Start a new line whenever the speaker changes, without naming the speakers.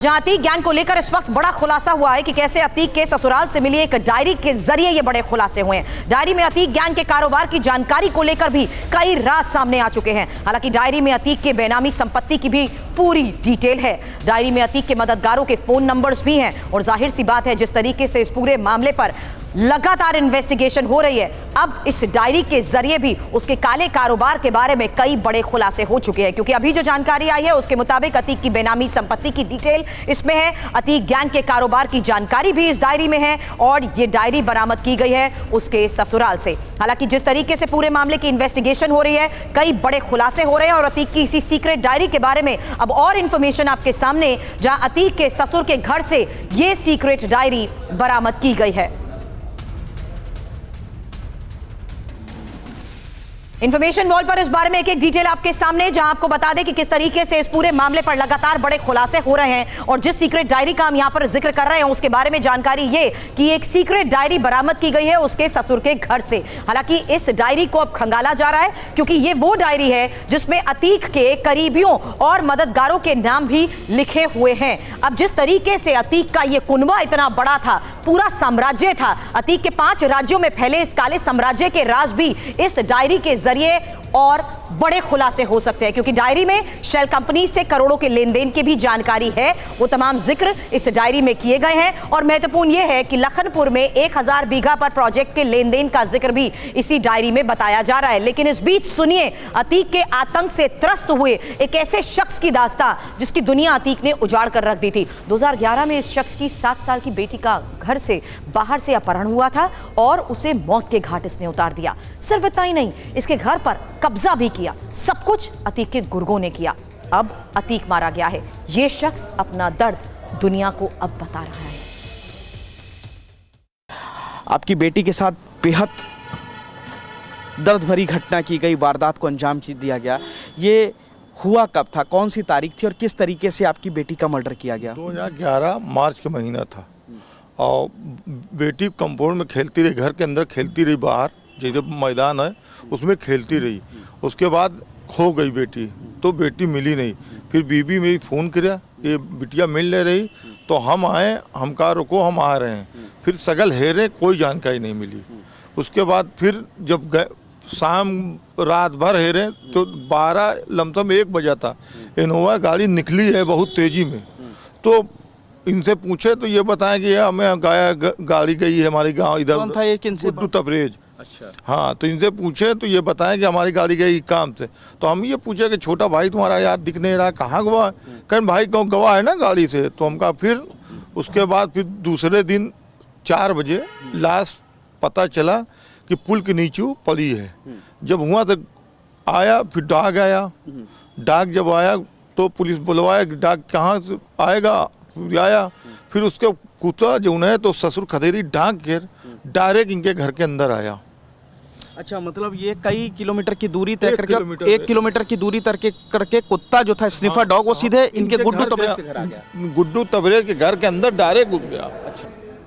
जहां अतीक ज्ञान को लेकर इस वक्त बड़ा खुलासा हुआ है कि कैसे अतीक के ससुराल से मिली एक डायरी के जरिए ये बड़े खुलासे हुए हैं। डायरी में अतीक ज्ञान के कारोबार की जानकारी को लेकर भी कई राज सामने आ चुके हैं। हालांकि डायरी में अतीक के बेनामी संपत्ति की भी पूरी डिटेल है। डायरी में अतीक के मददगारों के फोन नंबर्स भी हैं और जाहिर सी बात है जिस तरीके से इस पूरे मामले पर लगातार इन्वेस्टिगेशन हो रही है, अब इस डायरी के जरिए भी उसके काले कारोबार के बारे में कई बड़े खुलासे हो चुके हैं। क्योंकि अभी जो जानकारी आई है उसके मुताबिक अतीक की बेनामी संपत्ति की डिटेल इसमें है, अतीक गैंग के कारोबार की जानकारी भी इस डायरी में है और ये डायरी बरामद की गई है उसके ससुराल से। हालांकि जिस तरीके से पूरे मामले की इन्वेस्टिगेशन हो रही है, कई बड़े खुलासे हो रहे हैं और अतीक की इसी सीक्रेट डायरी के बारे में अब और इंफॉर्मेशन आपके सामने, जहां अतीक के ससुर के घर से यह सीक्रेट डायरी बरामद की गई है। इंफॉर्मेशन वॉल पर इस बारे में एक एक डिटेल आपके सामने, जहां आपको बता दें कि किस तरीके से इस पूरे मामले पर लगातार बड़े खुलासे हो रहे हैं और जिस सीक्रेट डायरी का हम यहां पर जिक्र कर रहे हैं उसके बारे में जानकारी ये कि एक सीक्रेट डायरी बरामद की गई है उसके ससुर के घर से। हालांकि इस डायरी को अब खंगाला जा रहा है क्योंकि ये वो डायरी है जिसमें अतीक के करीबियों और मददगारों के नाम भी लिखे हुए हैं। अब जिस तरीके से अतीक का ये कुनबा इतना बड़ा था, पूरा साम्राज्य था, अतीक के 5 राज्यों में फैले इस काले साम्राज्य के राज भी इस डायरी के जरिए और बड़े खुलासे हो सकते हैं। क्योंकि डायरी में शेल कंपनी से करोड़ों के लेन देन की भी जानकारी है, वो तमाम जिक्र इस डायरी में किए गए हैं। और महत्वपूर्ण यह है कि लखनपुर में 1000 बीघा पर प्रोजेक्ट के लेन देन का जिक्र भी इसी डायरी में बताया जा रहा है। लेकिन इस बीच सुनिए अतीक के आतंक से त्रस्त हुए एक ऐसे शख्स की दास्तां जिसकी दुनिया अतीक ने उजाड़ कर रख दी थी। 2011 में इस शख्स की 7 साल की बेटी का घर से बाहर से अपहरण हुआ था और उसे मौत के घाट इसने उतार दिया। सिर्फ इतना ही नहीं, इसके घर पर कब्जा भी किया। सब कुछ अतीक के गुर्गों ने किया। अब अतीक मारा गया है। यह शख्स अपना दर्द दुनिया को अब बता रहा है।
आपकी बेटी के साथ बेहद दर्द भरी घटना की गई, वारदात को अंजाम दिया गया। ये हुआ कब था, कौन सी तारीख थी और किस तरीके से आपकी बेटी का मर्डर किया गया?
2011 मार्च का महीना था और बेटी कंपाउंड में खेलती रही, घर के अंदर खेलती रही, बाहर जैसे मैदान है उसमें खेलती रही। उसके बाद खो गई बेटी, तो बेटी मिली नहीं। फिर बीबी मेरी फ़ोन किया कि बिटिया मिल ले रही, तो हम आए, हम कहा रुको हम आ रहे हैं। फिर सगल हेरे, कोई जानकारी नहीं मिली। उसके बाद फिर जब शाम रात भर हेरे तो 12 लमसम 1 बजा था, इनोवा गाड़ी निकली है बहुत तेज़ी में। तो इनसे पूछे तो ये बताएं कि हमें गाड़ी गई है हमारी गांव इधर।
कौन था ये, किनसे?
गुड्डू तबरेज।
अच्छा।
हाँ, तो इनसे पूछे तो ये बताएं कि हमारी गाड़ी गई काम से। तो हम ये पूछे कि छोटा भाई तुम्हारा यार दिख नहीं रहा, कहाँ गवा है? कहें भाई गवा है ना गाड़ी से। तो हम कहा फिर उसके बाद फिर दूसरे दिन 4 बजे लाश पता चला कि पुल के नीचे पड़ी है। जब हुआ तो आया, फिर डाक आया। डाक जब आया तो पुलिस बुलवाया कि डाक कहाँ से आएगा, आया। फिर उसके कुत्ता जो है तो ससुर खदेरी डाक के डायरेक्ट इनके घर के अंदर आया।
अच्छा, मतलब ये कई किलोमीटर की दूरी तय करके 1 किलोमीटर की दूरी तय करके कुत्ता जो था स्निफर डॉग वो सीधे इनके गुड्डू तबरेज के घर आ गया।
गुड्डू तबरेज के घर के अंदर डायरेक्ट घुस गया।